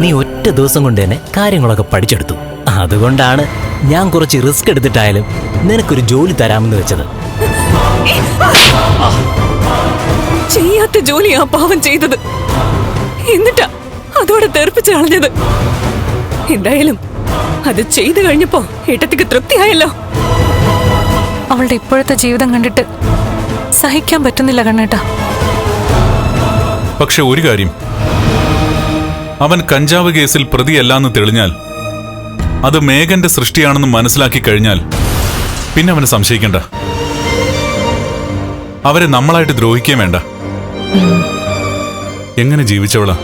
നീ ഒറ്റ ദിവസം കൊണ്ട് തന്നെ കാര്യങ്ങളൊക്കെ പഠിച്ചെടുത്തു. അതുകൊണ്ടാണ് ഞാൻ കുറച്ച് റിസ്ക് എടുത്തിട്ടായാലും നിനക്കൊരു ജോലി തരാമെന്ന് വെച്ചത്. ചെയ്യാത്ത ജോലിയാ പാവം ചെയ്തത്, എന്നിട്ടാ അതോടെ തെറിപ്പിച്ച് കളഞ്ഞത്. എന്തായാലും അത് ചെയ്തു കഴിഞ്ഞപ്പോ ഏട്ടത്തിക്ക് തൃപ്തിയായല്ലോ. അവളുടെ ഇപ്പോഴത്തെ ജീവിതം കണ്ടിട്ട് സഹിക്കാൻ പറ്റുന്നില്ല കണ്ണേട്ടാ. പക്ഷെ ഒരു കാര്യം, അവൻ കഞ്ചാവ് കേസിൽ പ്രതിയല്ലാന്ന് തെളിഞ്ഞാൽ, അത് മേഘന്റെ സൃഷ്ടിയാണെന്ന് മനസ്സിലാക്കി കഴിഞ്ഞാൽ പിന്നെ അവന് സംശയിക്കണ്ട. അവരെ നമ്മളായിട്ട് ദ്രോഹിക്കുകയും വേണ്ട. എങ്ങനെ ജീവിച്ചവളാ,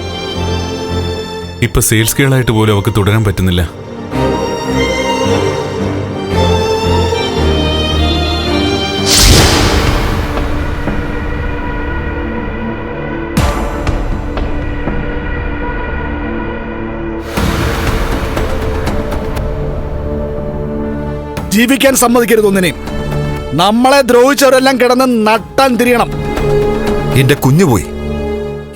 ഇപ്പൊ സെയിൽസ് ഗേളായിട്ട് പോലും അവക്ക് തുടരാൻ പറ്റുന്നില്ല. ജീവിക്കാൻ സമ്മതിക്കരുത് ഒന്നിനെയും. നമ്മളെ ദ്രോഹിച്ചവരെല്ലാം കിടന്ന് നട്ടാൻ തിരിയണം. എന്റെ കുഞ്ഞു പോയി.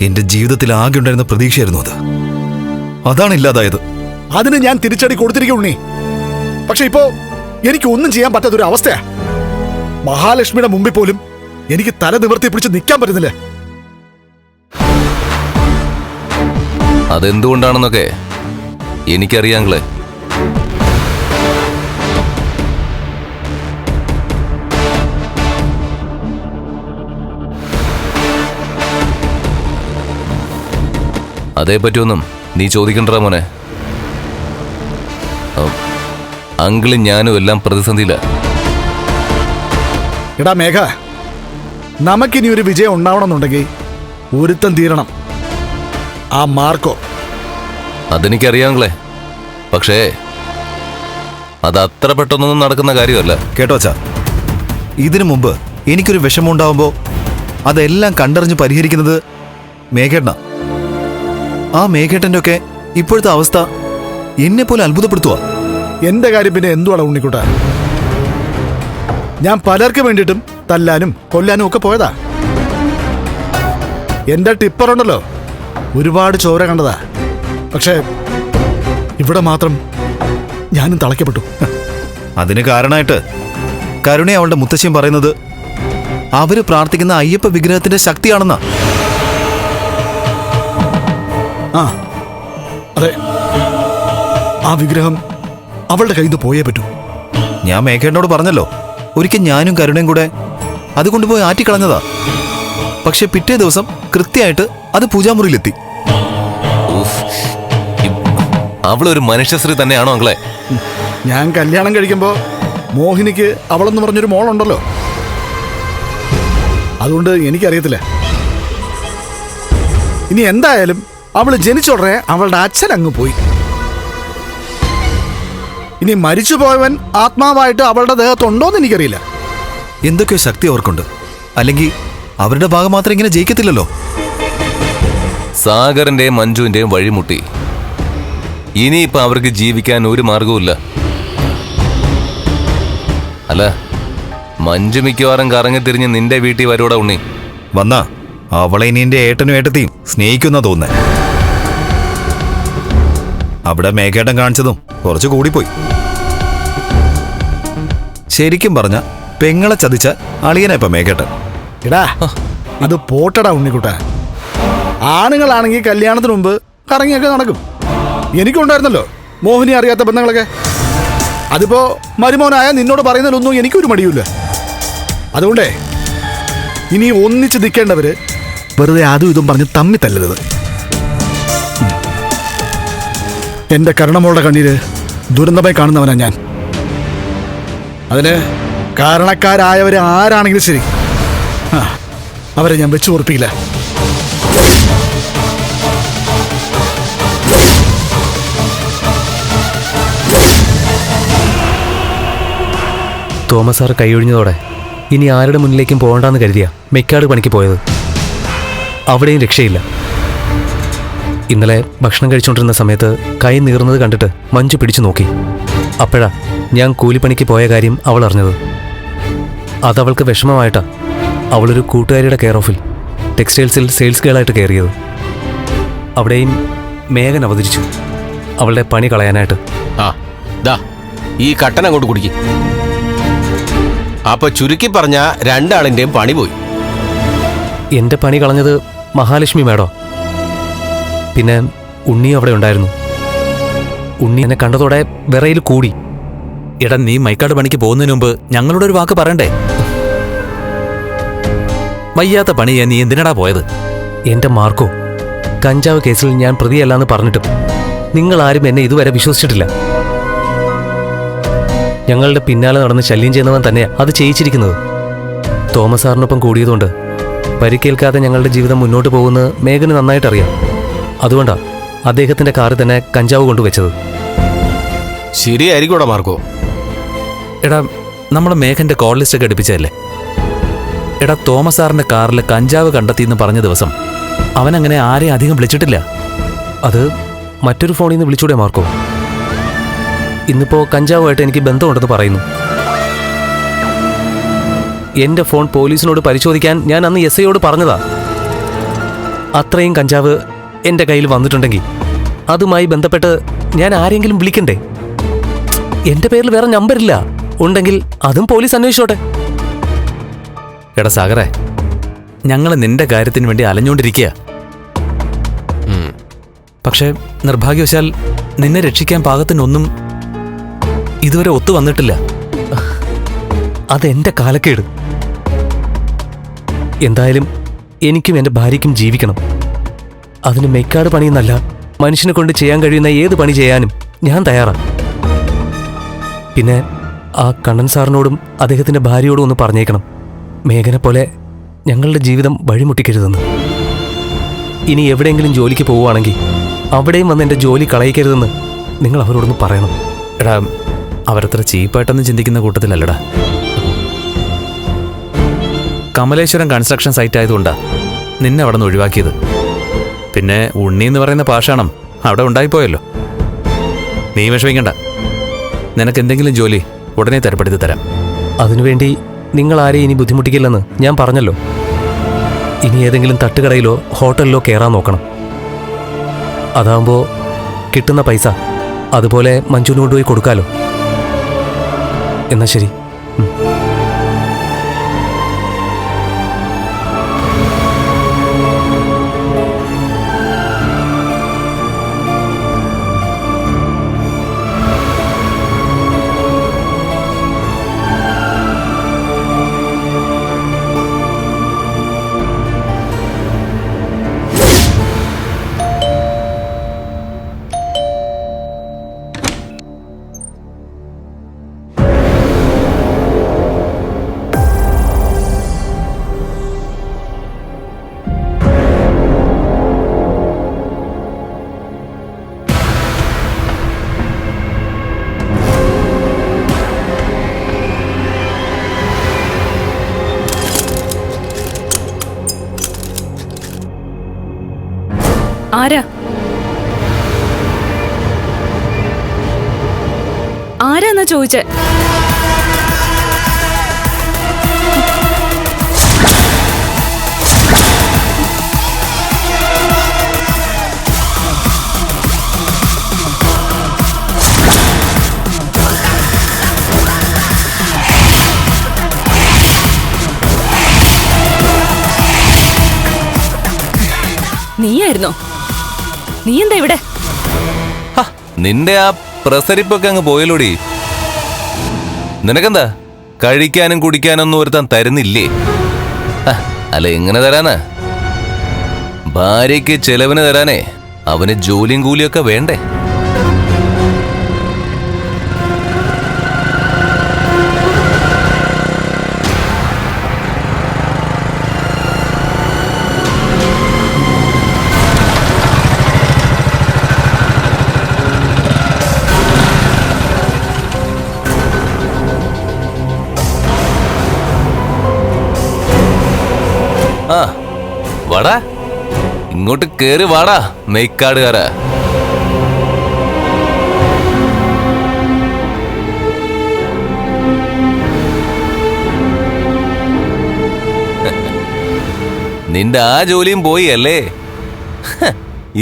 എന്റെ ജീവിതത്തിൽ ആകെ ഉണ്ടായിരുന്ന പ്രതീക്ഷയായിരുന്നു അത്. അതാണ് ഇല്ലാതായത്. അതിന് ഞാൻ തിരിച്ചടി കൊടുത്തിരിക്കും ഉണ്ണി. പക്ഷെ ഇപ്പോ എനിക്ക് ഒന്നും ചെയ്യാൻ പറ്റാത്തൊരു അവസ്ഥയാ. മഹാലക്ഷ്മിയുടെ മുമ്പിൽ പോലും എനിക്ക് തല നിവർത്തി പിടിച്ച് നിൽക്കാൻ പറ്റുന്നില്ല. അതെന്തുകൊണ്ടാണെന്നൊക്കെ എനിക്കറിയാങ്ങളെ. അതേപ്പറ്റിയൊന്നും നീ ചോദിക്കണ്ട മോനെ. അങ്കിളും ഞാനും എല്ലാം പ്രതിസന്ധിയില്ല. എടാ മേഘ, നമുക്കിനി ഒരു വിജയം ഉണ്ടാവണമെന്നുണ്ടെങ്കിൽ ഒരുത്തം തീരണം, ആ മാർക്കോ. അതെനിക്കറിയാങ്ങളെ, പക്ഷേ അത് അത്ര പെട്ടെന്നൊന്നും നടക്കുന്ന കാര്യമല്ല. കേട്ടോ അച്ഛാ, ഇതിനു മുമ്പ് എനിക്കൊരു വിഷമം ഉണ്ടാവുമ്പോ അതെല്ലാം കണ്ടറിഞ്ഞ് പരിഹരിക്കുന്നത് മേഘേട്ടനാ. ആ മേഘേട്ടന്റെ ഒക്കെ ഇപ്പോഴത്തെ അവസ്ഥ എന്നെ പോലെ അത്ഭുതപ്പെടുത്തുക. എന്റെ കാര്യം പിന്നെ എന്തുവാണ് ഉണ്ണിക്കുട്ട? ഞാൻ പലർക്ക് വേണ്ടിയിട്ടും തല്ലാനും കൊല്ലാനും ഒക്കെ പോയതാ. എന്റെ ടിപ്പറുണ്ടല്ലോ, ഒരുപാട് ചോര കണ്ടതാ. പക്ഷേ ഇവിടെ മാത്രം ഞാനും തളയ്ക്കപ്പെട്ടു. അതിന് കാരണമായിട്ട് കരുണ അവളുടെ മുത്തശ്ശിയും പറയുന്നത് അവര് പ്രാർത്ഥിക്കുന്ന അയ്യപ്പ വിഗ്രഹത്തിന്റെ ശക്തിയാണെന്നാ. ആ അതെ, ആ വിഗ്രഹം അവളുടെ കയ്യിൽ നിന്ന് പോയേ പറ്റൂ. ഞാൻ മേഘേട്ടനോട് പറഞ്ഞല്ലോ, ഒരിക്കൽ ഞാനും കരുണയും കൂടെ അത് കൊണ്ടുപോയി ആറ്റിക്കളഞ്ഞതാ. പക്ഷെ പിറ്റേ ദിവസം കൃത്യമായിട്ട് അത് പൂജാമുറിയിലെത്തി. അവളൊരു മനുഷ്യശ്രീ തന്നെയാണോ അങ്ങളെ? ഞാൻ കല്യാണം കഴിക്കുമ്പോ മോഹിനിക്ക് അവളെന്ന് പറഞ്ഞൊരു മോളുണ്ടല്ലോ, അതുകൊണ്ട് എനിക്കറിയത്തില്ല. ഇനി എന്തായാലും അവള് ജനിച്ചോടനെ അവളുടെ അച്ഛൻ അങ്ങ് പോയി. ഇനി മരിച്ചുപോയവൻ ആത്മാവായിട്ട് അവളുടെ ദേഹത്തുണ്ടോന്ന് എനിക്കറിയില്ല. എന്തൊക്കെയോ ശക്തി അവർക്കുണ്ട്, അല്ലെങ്കിൽ അവരുടെ ഭാഗം മാത്രം ഇങ്ങനെ ജയിക്കത്തില്ലല്ലോ. സാഗറിന്റെയും മഞ്ജുവിന്റെയും വഴിമുട്ടി. ഇനിയിപ്പോ അവർക്ക് ജീവിക്കാൻ ഒരു മാർഗവുമില്ല. അല്ല, മഞ്ജു മിക്കവാറും കറങ്ങിത്തിരിഞ്ഞ് നിന്റെ വീട്ടിൽ വരൂടാ ഉണ്ണി. വന്നാ അവളെ ഇനി എന്റെ ഏട്ടനും ഏട്ടത്തെയും സ്നേഹിക്കുന്ന തോന്നുന്നേ. അവിടെ മേഘേട്ടൻ കാണിച്ചതും കുറച്ച് കൂടിപ്പോയി. ശരിക്കും പറഞ്ഞ പെങ്ങളെ ചതിച്ച അളിയനാ ഇപ്പൊ മേഘേട്ടൻ. എടാ, അത് പോട്ടടാ ഉണ്ണിക്കുട്ട. ആണുങ്ങളാണെങ്കിൽ കല്യാണത്തിന് മുമ്പ് കറങ്ങിയൊക്കെ നടക്കും. എനിക്കുണ്ടായിരുന്നല്ലോ മോഹിനി അറിയാത്ത ബന്ധങ്ങളൊക്കെ. അതിപ്പോ മരുമോനായ നിന്നോട് പറയുന്നതിലൊന്നും എനിക്കൊരു മടിയുമില്ല. അതുകൊണ്ടേ ഇനി ഒന്നിച്ച് നിൽക്കേണ്ടവര് വെറുതെ അതും ഇതും പറഞ്ഞ് തമ്മി തല്ലരുത്. എന്റെ കരുണമോളുടെ കണ്ണീര് ദുരന്തമായി കാണുന്നവനാ ഞാൻ. അതിന് കാരണക്കാരായവര് ആരാണെങ്കിലും ശരി, അവരെ ഞാൻ വെച്ചു ഉറപ്പിക്കില്ല. തോമസ് സാർ കൈയൊഴിഞ്ഞതോടെ ഇനി ആരുടെ മുന്നിലേക്കും പോകണ്ടെന്ന് കരുതിയ മെക്കാട് പണിക്ക് പോയത്. അവിടെയും രക്ഷയില്ല. ഇന്നലെ ഭക്ഷണം കഴിച്ചുകൊണ്ടിരുന്ന സമയത്ത് കൈ നീറുന്നത് കണ്ടിട്ട് മഞ്ജു പിടിച്ചു നോക്കി. അപ്പോഴാ ഞാൻ കൂലിപ്പണിക്ക് പോയ കാര്യം അവൾ അറിഞ്ഞത്. അതവൾക്ക് വിഷമമായിട്ടാ അവളൊരു കൂട്ടുകാരിയുടെ കെയർ ഓഫിൽ ടെക്സ്റ്റൈൽസിൽ സെയിൽസ് ഗേളായിട്ട് കയറിയത്. അവിടെയും മേഘൻ അവതരിച്ചു അവളുടെ പണി കളയാനായിട്ട്. ആ ദാ ഈ കട്ടൻ അങ്ങോട്ട് കുടിക്ക്. അപ്പൊ ചുരുക്കി പറഞ്ഞ രണ്ടാളിന്റെയും പണി പോയി. എന്റെ പണി കളഞ്ഞത് മഹാലക്ഷ്മി മേഡോ. പിന്നെ ഉണ്ണി അവിടെ ഉണ്ടായിരുന്നു. ഉണ്ണി എന്നെ കണ്ടതോടെ വിറയിൽ കൂടി. എടാ, നീ മൈക്കാട് പണിക്ക് പോകുന്നതിന് മുമ്പ് ഞങ്ങളോട് ഒരു വാക്ക് പറയണ്ടേ? വയ്യാത്ത പണിയെ നീ എന്തിനടാ പോയത്? എന്റെ മാർക്കോ, കഞ്ചാവ് കേസിൽ ഞാൻ പ്രതിയല്ലാന്ന് പറഞ്ഞിട്ടും നിങ്ങൾ ആരും എന്നെ ഇതുവരെ വിശ്വസിച്ചിട്ടില്ല. ഞങ്ങളുടെ പിന്നാലെ നടന്ന് ശല്യം ചെയ്യുന്നവൻ തന്നെയാ അത് ചെയ്യിച്ചിരിക്കുന്നത്. തോമസ് സാറിനൊപ്പം കൂടിയതുകൊണ്ട് പരിക്കേൽക്കാതെ ഞങ്ങളുടെ ജീവിതം മുന്നോട്ട് പോകുന്നത് മേഘന് നന്നായിട്ടറിയാം. അതുകൊണ്ടാ അദ്ദേഹത്തിന്റെ കാറിൽ തന്നെ കഞ്ചാവ് കൊണ്ടുവച്ചത്. ശരിയായിരിക്കൂടാ മാർക്കോ. എടാ, നമ്മുടെ മേഘന്റെ കോൾ ലിസ്റ്റ് ഒക്കെ എടുപ്പിച്ചതല്ലേ? എടാ, തോമസ് സാറിന്റെ കാറിൽ കഞ്ചാവ് കണ്ടെത്തിയെന്ന് പറഞ്ഞ ദിവസം അവനങ്ങനെ ആരെയും അധികം വിളിച്ചിട്ടില്ല. അത് മറ്റൊരു ഫോണിൽ നിന്ന് വിളിച്ചൂടെ മാർക്കോ? ഇന്നിപ്പോ കഞ്ചാവുമായിട്ട് എനിക്ക് ബന്ധമുണ്ടെന്ന് പറയുന്നു. എന്റെ ഫോൺ പോലീസിനോട് പരിശോധിക്കാൻ ഞാൻ അന്ന് എസ് ഐയോട് പറഞ്ഞതാ. അത്രയും കഞ്ചാവ് എന്റെ കയ്യിൽ വന്നിട്ടുണ്ടെങ്കിൽ അതുമായി ബന്ധപ്പെട്ട് ഞാൻ ആരെങ്കിലും വിളിക്കണ്ടേ? എന്റെ പേരിൽ വേറെ നമ്പറില്ല. ഉണ്ടെങ്കിൽ അതും പോലീസ് അന്വേഷിച്ചോട്ടെ. എടാ സാഗറേ, ഞങ്ങൾ നിന്റെ കാര്യത്തിന് വേണ്ടി അലഞ്ഞുകൊണ്ടിരിക്കുക. പക്ഷേ നിർഭാഗ്യവശാൽ നിന്നെ രക്ഷിക്കാൻ പാകത്തിനൊന്നും ഇതുവരെ ഒത്തു വന്നിട്ടില്ല. അതെന്റെ കാലക്കേട്. എന്തായാലും എനിക്കും എൻ്റെ ഭാര്യയ്ക്കും ജീവിക്കണം. അതിന് മെയ്ക്കാട് പണിയെന്നല്ല, മനുഷ്യനെ കൊണ്ട് ചെയ്യാൻ കഴിയുന്ന ഏത് പണി ചെയ്യാനും ഞാൻ തയ്യാറാണ്. പിന്നെ ആ കണ്ണൻ സാറിനോടും അദ്ദേഹത്തിൻ്റെ ഭാര്യയോടും ഒന്ന് പറഞ്ഞേക്കണം, മേഘനെ പോലെ ഞങ്ങളുടെ ജീവിതം വഴിമുട്ടിക്കരുതെന്ന്. ഇനി എവിടെയെങ്കിലും ജോലിക്ക് പോവുകയാണെങ്കിൽ അവിടെയും വന്ന് എൻ്റെ ജോലി കളയിക്കരുതെന്ന് നിങ്ങൾ അവരോടൊന്ന് പറയണം. എടാ, അവരത്ര ചീപ്പായിട്ടൊന്നും ചിന്തിക്കുന്ന കൂട്ടത്തിലല്ലടാ. കമലേശ്വരം കൺസ്ട്രക്ഷൻ സൈറ്റ് ആയതുകൊണ്ടാ നിന്നെ അവിടെ നിന്ന് ഒഴിവാക്കിയത്. പിന്നെ ഉണ്ണി എന്ന് പറയുന്ന പാഷാണം അവിടെ ഉണ്ടായിപ്പോയല്ലോ. നീ വിഷമിക്കണ്ട, നിനക്ക് എന്തെങ്കിലും ജോലി ഉടനെ തരപ്പെടുത്തി തരാം. അതിനുവേണ്ടി നിങ്ങൾ ആരെയും ഇനി ബുദ്ധിമുട്ടിക്കില്ലെന്ന് ഞാൻ പറഞ്ഞല്ലോ. ഇനി ഏതെങ്കിലും തട്ടുകടയിലോ ഹോട്ടലിലോ കയറാൻ നോക്കണം. അതാകുമ്പോൾ കിട്ടുന്ന പൈസ അതുപോലെ മഞ്ജുവിന് കൊണ്ടുപോയി കൊടുക്കാലോ. എന്നാ ശരി. ആരാ ആരാന്നാ ചോദിച്ചേ? നീയായിരുന്നോ? നീ എന്താ ഇവിടെ? നിന്റെ ആ പ്രസരിപ്പൊക്കെ അങ്ങ് പോയല്ലോടി. നിനക്കെന്താ കഴിക്കാനും കുടിക്കാനൊന്നും ഒരുത്താൻ തരുന്നില്ലേ? അല്ല, എങ്ങനെ തരാനാ? ഭാര്യയ്ക്ക് ചെലവിന് തരാനേ അവന് ജോലിയും കൂലിയൊക്കെ വേണ്ടേ? ആ വാടാ, ഇങ്ങോട്ട് കേറി വാടാ മെയ്ക്കാടുകാരാ. നിന്റെ ആ ജോലിയും പോയി അല്ലേ?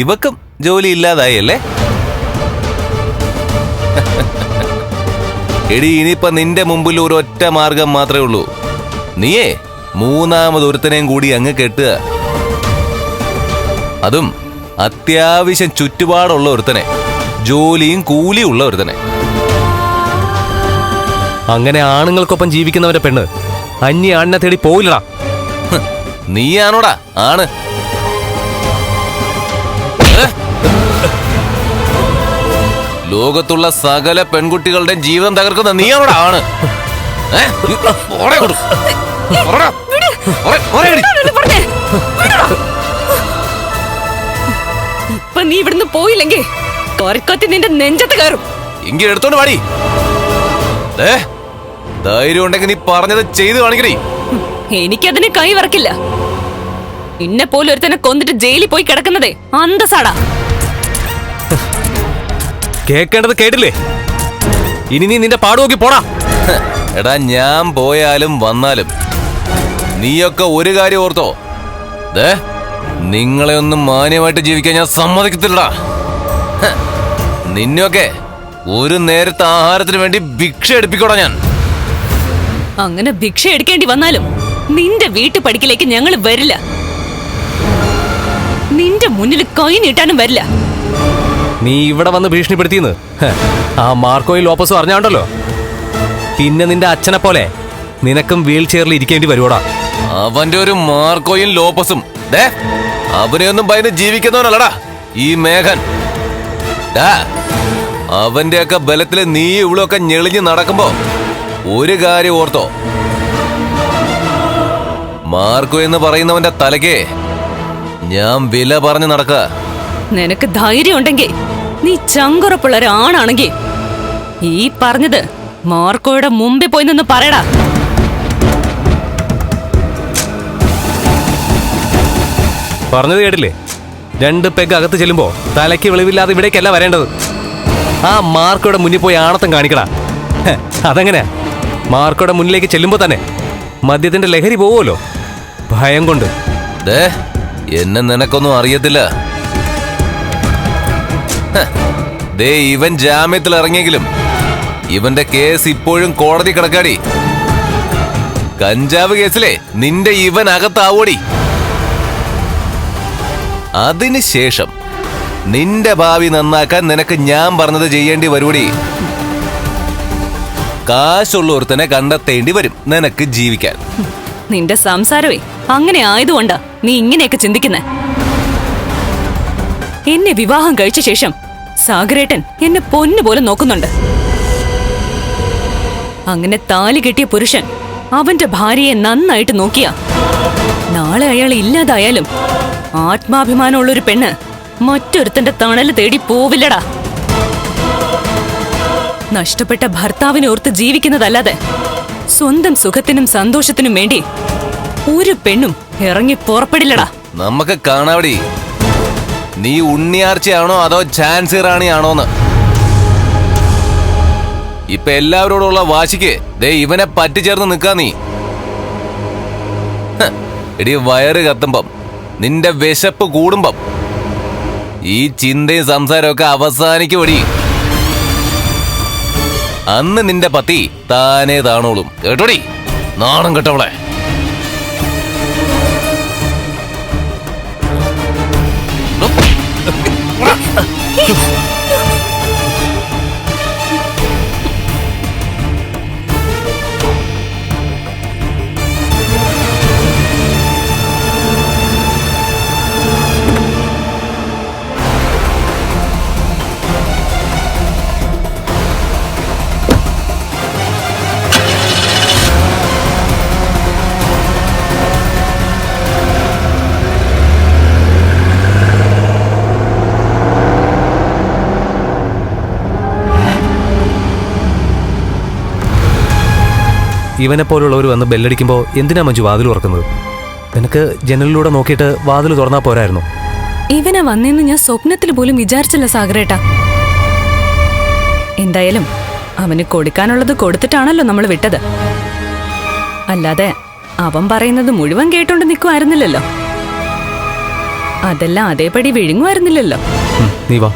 ഇവക്കും ജോലി ഇല്ലാതായി അല്ലേ? എടി, ഇനിയിപ്പൊ നിന്റെ മുമ്പിൽ ഒരു ഒറ്റ മാർഗം മാത്രമേ ഉള്ളൂ. നീയേ മൂന്നാമതൊരുത്തനെയും കൂടി അങ്ങ് കെട്ടുക. അതും അത്യാവശ്യം ചുറ്റുപാടുള്ള ഒരുത്തനെ, ജോലിയും കൂലിയും ഉള്ള ഒരുത്തനെ. അങ്ങനെ ആണുങ്ങൾക്കൊപ്പം ജീവിക്കുന്നവരെ പെണ്ണ് അന്യ ആണിനെ തേടി പോയില്ലടാ. നീയാണോടാ ആണ്? ലോകത്തുള്ള സകല പെൺകുട്ടികളുടെ ജീവിതം തകർക്കുന്ന നീയാണോടാ ആണ്? ഇപ്പൊ നീ ഇവിടുന്ന് പോയില്ലെങ്കിൽ കൊരക്കൊത്തി നിന്റെ നെഞ്ചത്ത് കയറും. എങ്കിൽ എടുത്തോണ്ട് പാടി. ധൈര്യം ഉണ്ടെങ്കിൽ നീ പറഞ്ഞത് ചെയ്ത് കാണിക്കണേ. എനിക്കതിന് കൈ വറക്കില്ല. നിന്നെ പോലെ ഒരുത്തനെ കൊന്നിട്ട് ജയിലിൽ പോയി കിടക്കുന്നതേ അന്തസാടാ. കേൾക്കേണ്ടത് കേട്ടില്ലേ? ഇനി നീ നിന്റെ പാടുനോക്കി പോടാ. എടാ, ഞാൻ പോയാലും വന്നാലും നീയൊക്കെ ഒരു കാര്യം ഓർത്തോ. നിങ്ങളെ ഒന്നും മാന്യമായിട്ട് ജീവിക്കാൻ ഞാൻ സമ്മതിക്കത്തില്ലടാ. നിന്നെയൊക്കെ ഒരു നേരത്തെ ആഹാരത്തിന് വേണ്ടി ഭിക്ഷ എടുപ്പിക്കോടാ ഞാൻ. അങ്ങനെ ഭിക്ഷ എടുക്കേണ്ടി വന്നാലും നിന്റെ വീട്ടുപടിക്കലേക്ക് ഞങ്ങൾ വരില്ല. നിന്റെ മുന്നിൽ കൈ നീട്ടാനും വരില്ല. നീ ഇവിടെ വന്ന് ഭീഷണിപ്പെടുത്തിയെന്ന് ആ മാർക്കോയും ലോപ്പസും അറിഞ്ഞാണ്ടല്ലോ. പിന്നെ നിന്റെ അച്ഛനെ പോലെ നിനക്കും വീൽ ചെയറിൽ ഇരിക്കേണ്ടി വരുവോടാ. അവന്റെ ഒരു മാർക്കോയും ലോപ്പസും അവനെയൊന്നും ഭയന്ന് ജീവിക്കുന്നവനല്ലടാ ഈ മേഘൻ. അവന്റെയൊക്കെ ബലത്തില് നീ ഇവളൊക്കെ ഞെളിഞ്ഞ് നടക്കുമ്പോ ഒരു കാര്യം ഓർത്തോ. മാർക്കോ എന്ന് പറയുന്നവന്റെ തലയ്ക്ക് ഞാൻ വില പറഞ്ഞു നടക്ക. നിനക്ക് ധൈര്യം ഉണ്ടെങ്കിൽ നീ ചങ്കുറപ്പുള്ള ഒരാണാണെങ്കിൽ ഈ പറഞ്ഞത് മാർക്കോയുടെ മുമ്പിൽ പോയി നിന്ന് പറയടാ. പറഞ്ഞത് കേട്ടില്ലേ? 2 പെഗ് അകത്ത് ചെല്ലുമ്പോ തലയ്ക്ക് വെളിവില്ലാതെ ഇവിടേക്കല്ല വരേണ്ടത്. ആ മാർക്കോയുടെ മുന്നിൽ പോയി ആണത്തം കാണിക്കടാ. അതെങ്ങനെയാ? മാർക്കോയുടെ മുന്നിലേക്ക് ചെല്ലുമ്പോ തന്നെ മദ്യത്തിന്റെ ലഹരി പോവുമല്ലോ, ഭയം കൊണ്ട്. എന്നെ നിനക്കൊന്നും അറിയത്തില്ല. ഇവൻ ജാമ്യത്തിൽ ഇറങ്ങിയെങ്കിലും ഇവന്റെ കേസ് ഇപ്പോഴും കോടതി കിടക്കാടി. കഞ്ചാവ് കേസിലെ നിന്റെ ഇവൻ അകത്താവോടി. അതിനുശേഷം നിന്റെ ഭാവി നന്നാക്കാൻ നിനക്ക് ഞാൻ പറഞ്ഞത് ചെയ്യേണ്ടി വരുവടി. കാശുള്ള ഒരുത്തനെ കണ്ടെത്തേണ്ടി വരും നിനക്ക് ജീവിക്കാൻ. നിന്റെ സംസാരമേ അങ്ങനെ ആയതുകൊണ്ടാ നീ ഇങ്ങനെയൊക്കെ ചിന്തിക്കുന്നെ. എന്നെ വിവാഹം കഴിച്ച ശേഷം സാഗരേട്ടൻ എന്നെ പൊന്നുപോലെ നോക്കുന്നുണ്ട്. അങ്ങനെ താലി കെട്ടിയ പുരുഷൻ അവന്റെ ഭാര്യയെ നന്നായിട്ട് നോക്കിയ നാളെ അയാൾ ഇല്ലാതായാലും ആത്മാഭിമാനമുള്ളൊരു പെണ്ണ് മറ്റൊരുത്തന്റെ തണല് തേടി പോവില്ലടാ. നഷ്ടപ്പെട്ട ഭർത്താവിനെ ഓർത്ത് ജീവിക്കുന്നതല്ലാതെ സ്വന്തം സുഖത്തിനും സന്തോഷത്തിനും വേണ്ടി ഒരു പെണ്ണും ഇറങ്ങി പുറപ്പെടില്ലടാ. നമുക്ക് കാണാവടി, നീ ഉണ്ണിയാർച്ചയാണോ അതോ ഝാൻസി റാണിയാണോന്ന്. ഇപ്പൊ എല്ലാവരോടുള്ള വാശിക്ക് ഇവനെ പറ്റിച്ചേർന്ന് നിൽക്കാ നീ. എടി, വയറ് കത്തുമ്പം നിന്റെ വിശപ്പ് കൂടുമ്പം ഈ ചിന്തയും സംസാരമൊക്കെ അവസാനിക്കുവടി. അന്ന് നിന്റെ പത്തി താനേ താണോളും. കേട്ടോടി, നാണം കേട്ടവളെ. ഇവനെ പോലുള്ളവർ വന്ന് ബെല്ലടിക്കുമ്പോൾ എന്തിനാ മഞ്ജു വാതിൽ തുറക്കുന്നത്? നിനക്ക് ജനലിലൂടെ നോക്കിയിട്ട് വാതിൽ തുറന്നാ പോരായിരുന്നു? ഇവനെ വന്നെന്ന് ഞാൻ സ്വപ്നത്തിൽ പോലും വിചാരിച്ചില്ല സാഗരേട്ടാ. എന്തായാലും അവന് കൊടുക്കാനുള്ളത് കൊടുത്തിട്ടാണല്ലോ നമ്മൾ വിട്ടത്. അല്ലാതെ അവൻ പറയുന്നത് മുഴുവൻ കേട്ടോണ്ട് നിൽക്കുമായിരുന്നില്ലല്ലോ. അതെല്ലാം അതേപടി വിഴുങ്ങുമായിരുന്നില്ലല്ലോ. നീ വാ.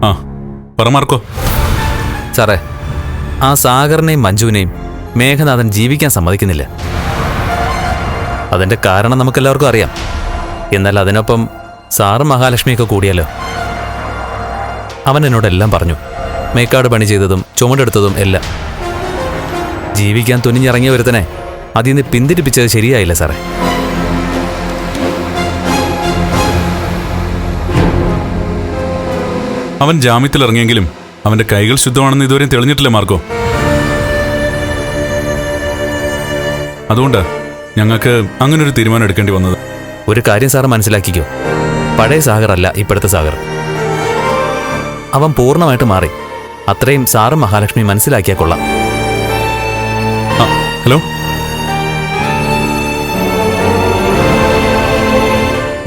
ആ പറ മാർക്കോ. സാറേ, ആ സാഗറിനെയും മഞ്ജുവിനെയും മേഘനാഥൻ ജീവിക്കാൻ സമ്മതിക്കുന്നില്ല. അതിന്റെ കാരണം നമുക്കെല്ലാവർക്കും അറിയാം. എന്നാൽ അതിനൊപ്പം സാറും മഹാലക്ഷ്മിയൊക്കെ കൂടിയല്ലോ. അവൻ എന്നോടെല്ലാം പറഞ്ഞു, മേക്കാട് പണി ചെയ്തതും ചുമടെടുത്തതും എല്ലാം. ജീവിക്കാൻ തുനിഞ്ഞിറങ്ങിയ ഒരുത്തനെ അതിൽ നിന്ന് പിന്തിരിപ്പിച്ചത് ശരിയായില്ല സാറേ. അവൻ ജാമ്യത്തിൽ ഇറങ്ങിയെങ്കിലും അവന്റെ കൈകൾ ശുദ്ധമാണെന്ന് ഇതുവരെയും തെളിഞ്ഞിട്ടില്ല മാർക്കോ. അതുകൊണ്ടാ ഞങ്ങൾക്ക് അങ്ങനൊരു തീരുമാനം എടുക്കേണ്ടി വന്നത്. ഒരു കാര്യം സാറ് മനസ്സിലാക്കിക്കോ, പഴയ സാഗർ അല്ല ഇപ്പോഴത്തെ സാഗർ. അവൻ പൂർണ്ണമായിട്ട് മാറി. അത്രയും സാറും മഹാലക്ഷ്മി മനസ്സിലാക്കിയാൽ കൊള്ളാം. ഹലോ,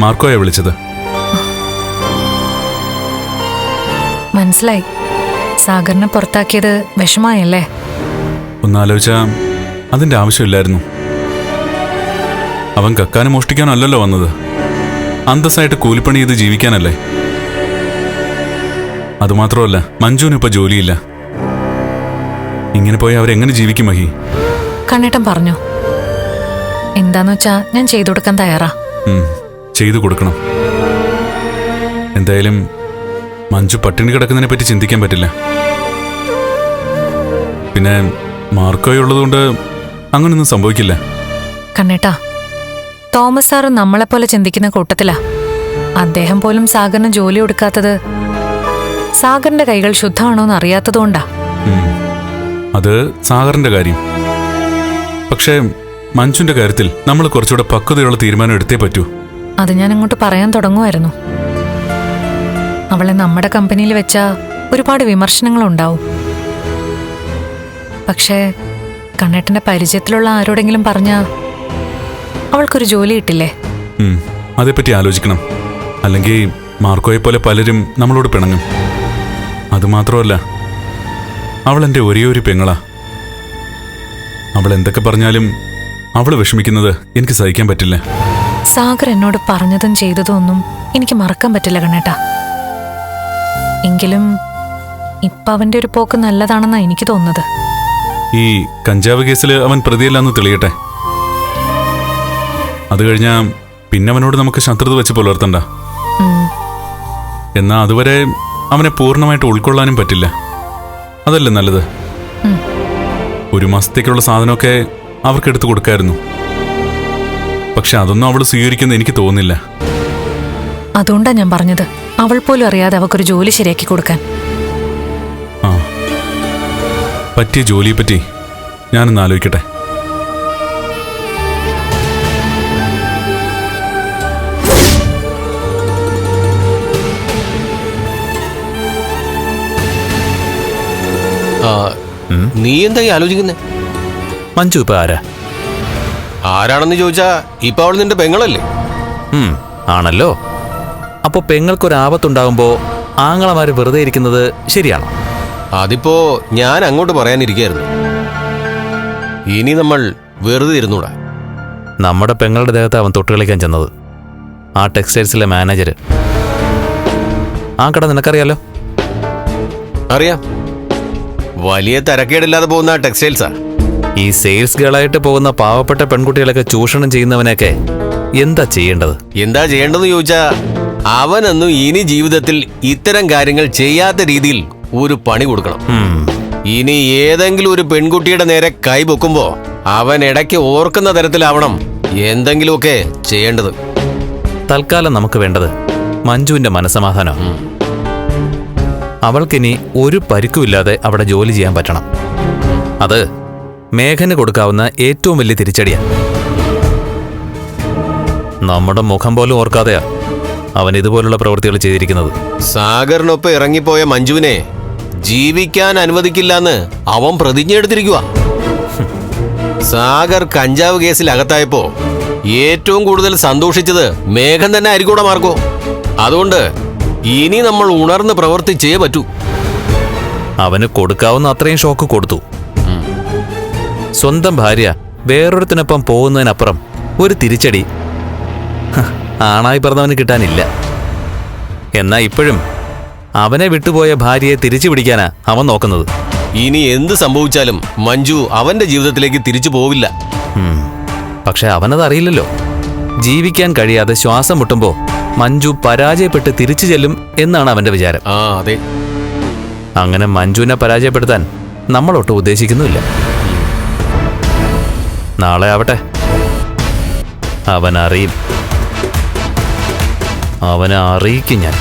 മാർക്കോയെ വിളിച്ചത്? മനസ്സിലായി. സാഗറിനെ പുറത്താക്കിയത് വിഷമായല്ലേ? ഒന്നാലോചിച്ചാ അതിന്റെ ആവശ്യമില്ലായിരുന്നു. അവൻ കക്കാനും മോഷ്ടിക്കാനും അല്ലല്ലോ വന്നത്, അന്തസ്സായിട്ട് കൂലിപ്പണി ചെയ്ത് ജീവിക്കാനല്ലേ. അതുമാത്രമല്ല, മഞ്ജുവിന് ഇപ്പൊ ജോലിയില്ല. ഇങ്ങനെ പോയി അവരെങ്ങനെ ജീവിക്കും മഹി? കണ്ണേട്ടൻ പറഞ്ഞു. എന്താന്ന് വെച്ചാ ഞാൻ ചെയ്തു കൊടുക്കാൻ തയ്യാറാ. ചെയ്തു കൊടുക്കണം. എന്തായാലും മഞ്ജു പട്ടിണി കിടക്കുന്നതിനെ പറ്റി ചിന്തിക്കാൻ പറ്റില്ല. പിന്നെ മാർക്കോയുള്ളതുകൊണ്ട് അങ്ങനൊന്നും സംഭവിക്കില്ല. കണ്ണേട്ടാ, തോമസ് സാറ് നമ്മളെപ്പോലെ ചിന്തിക്കുന്ന കൂട്ടത്തിലാ. അദ്ദേഹം പോലും സാഗറിന് ജോലി കൊടുക്കാത്തത് സാഗറിന്റെ കൈകൾ ശുദ്ധമാണോന്ന് അറിയാത്തതുകൊണ്ടാ. അത് സാഗറിന്റെ കാര്യം. പക്ഷേ മഞ്ജുന്റെ കാര്യത്തിൽ നമ്മൾ കുറച്ചുകൂടെ പക്വതയുള്ള തീരുമാനം എടുത്തേ പറ്റൂ. അത് ഞാൻ അങ്ങോട്ട് പറയാൻ തുടങ്ങുമായിരുന്നു. അവളെ നമ്മുടെ കമ്പനിയിൽ വെച്ചാ ഒരുപാട് വിമർശനങ്ങളുണ്ടാവും. പക്ഷേ കണ്ണേട്ടന്റെ പരിചയത്തിലുള്ള ആരോടെങ്കിലും പറഞ്ഞാ അവൾക്കൊരു ജോലി കിട്ടില്ലേ? അതേപ്പറ്റി ആലോചിക്കണം. അല്ലെങ്കിൽ മാർക്കോയെ പോലെ പലരും നമ്മളോട് പിണങ്ങും. അതുമാത്രമല്ല, അവൾ എൻ്റെ ഒരേ ഒരു പെങ്ങളാ. അവൾ എന്തൊക്കെ പറഞ്ഞാലും അവൾ വിഷമിക്കുന്നത് എനിക്ക് സഹിക്കാൻ പറ്റില്ല. സാഗർ എന്നോട് പറഞ്ഞതും ചെയ്തതും ഒന്നും എനിക്ക് മറക്കാൻ പറ്റില്ല കണ്ണേട്ടാ. എങ്കിലും ഇപ്പൊ അവന്റെ ഒരു പോക്ക് നല്ലതാണെന്നാ എനിക്ക് തോന്നുന്നത്. ഈ കഞ്ചാവ് കേസിൽ അവൻ പ്രതിയല്ലാന്ന് തെളിയട്ടെ. അത് കഴിഞ്ഞാ പിന്നെ അവനോട് നമുക്ക് ശത്രുത വെച്ച് പുലർത്തണ്ട. എന്നാ അതുവരെ അവനെ പൂർണ്ണമായിട്ട് ഉൾക്കൊള്ളാനും പറ്റില്ല. അതല്ലേ നല്ലത്? ഒരു മാസത്തേക്കുള്ള സാധനമൊക്കെ അവർക്ക് എടുത്തു കൊടുക്കായിരുന്നു. പക്ഷെ അതൊന്നും അവൾ സ്വീകരിക്കുന്ന എനിക്ക് തോന്നുന്നില്ല. അതുകൊണ്ടാ ഞാൻ പറഞ്ഞത്, അവൾ പോലും അറിയാതെ അവക്കൊരു ജോലി ശരിയാക്കി കൊടുക്കാൻ. ആ, പറ്റിയ ജോലിയെപ്പറ്റി ഞാനൊന്ന് ആലോചിക്കട്ടെ. നീ എന്താ ആലോചിക്കുന്നേ? മഞ്ജു ഇപ്പൊ ആരാ? ആരാണെന്ന് ചോദിച്ചാ ഇപ്പൊ അവൾ നിന്റെ പെങ്ങളല്ലേ? ആണല്ലോ. അപ്പൊ പെങ്ങൾക്കൊരാപത്തുണ്ടാകുമ്പോ ആങ്ങളമാര് വെറുതെ ഇരിക്കുന്നത് ശരിയാണോ? അതിപ്പോ ഞാൻ അങ്ങോട്ട് പറയാനിരിക്കായിരുന്നു. ഇനി നമ്മൾ വെറുതെ ഇരുന്നൂടാ. നമ്മുടെ പെങ്ങളുടെ ദേഹത്ത് അവൻ തൊട്ടുകളിക്കാൻ ചെന്നത്. ആ ടെക്സ്റ്റൈൽസിലെ മാനേജര്. ആ കട നിനക്കറിയാലോ? അറിയാം. വലിയ തരക്കേടില്ലാതെ പോകുന്ന ടെക്സ്റ്റൈൽസാ. ഈ സെയിൽസ് ഗേളായിട്ട് പോകുന്ന പാവപ്പെട്ട പെൺകുട്ടികളൊക്കെ ചൂഷണം ചെയ്യുന്നവനൊക്കെ എന്താ ചെയ്യേണ്ടത്? എന്താ ചെയ്യേണ്ടതെന്ന് ചോദിച്ചാ, അവനൊന്നും ഇനി ജീവിതത്തിൽ ഇത്തരം കാര്യങ്ങൾ ചെയ്യാത്ത രീതിയിൽ ഒരു പണി കൊടുക്കണം. ഇനി ഏതെങ്കിലും ഒരു പെൺകുട്ടിയുടെ നേരെ കൈ പൊക്കുമ്പോ അവൻ ഇടയ്ക്ക് ഓർക്കുന്ന തരത്തിലാവണം എന്തെങ്കിലുമൊക്കെ ചെയ്യേണ്ടത്. തൽക്കാലം നമുക്ക് വേണ്ടത് മഞ്ജുവിന്റെ മനസ്സമാധാനം. അവൾക്കിനി ഒരു പരിക്കുമില്ലാതെ അവിടെ ജോലി ചെയ്യാൻ പറ്റണം. അത് മേഘന് കൊടുക്കാവുന്ന ഏറ്റവും വലിയ തിരിച്ചടിയാണ്. നമ്മുടെ മുഖം പോലും ഓർക്കാതെയാ അവൻ ഇതുപോലുള്ള പ്രവൃത്തികൾ ചെയ്തിരിക്കുന്നത്. സാഗറിനൊപ്പം ഇറങ്ങിപ്പോയ മഞ്ജുവിനെ ജീവിക്കാൻ അനുവദിക്കില്ലെന്ന് അവൻ പ്രതിജ്ഞ എടുത്തിരിക്കുക. സാഗർ കഞ്ചാവ് കേസിൽ അകത്തായപ്പോ ഏറ്റവും കൂടുതൽ സന്തോഷിച്ചത് മേഘൻ തന്നെ ആയിരിക്കൂടെ മാർക്കോ. അതുകൊണ്ട് ഇനി നമ്മൾ ഉണർന്ന് പ്രവർത്തിച്ചേ പറ്റൂ. അവന് കൊടുക്കാവുന്ന അത്രയും ഷോക്ക് കൊടുത്തു. സ്വന്തം ഭാര്യ വേറൊരുത്തിനൊപ്പം പോകുന്നതിനപ്പുറം ഒരു തിരിച്ചടി ആണായി പറഞ്ഞവന് കിട്ടാനില്ല. എന്നാ ഇപ്പോഴും അവനെ വിട്ടുപോയ ഭാര്യയെ തിരിച്ചു പിടിക്കാനാ അവൻ നോക്കുന്നത്. ഇനി എന്ത് സംഭവിച്ചാലും മഞ്ജു അവന്റെ ജീവിതത്തിലേക്ക് തിരിച്ചു പോവില്ല. പക്ഷെ അവനത് അറിയില്ലല്ലോ. ജീവിക്കാൻ കഴിയാതെ ശ്വാസം മുട്ടുമ്പോ മഞ്ജു പരാജയപ്പെട്ട് തിരിച്ചു ചെല്ലും എന്നാണ് അവന്റെ വിചാരം. ആ അതെ. അങ്ങനെ മഞ്ജുവിനെ പരാജയപ്പെടുത്താൻ നമ്മളൊട്ടും ഉദ്ദേശിക്കുന്നുമില്ല. നാളെ ആവട്ടെ, അവനറിയും. അവനെ അറിയിക്കും ഞാൻ.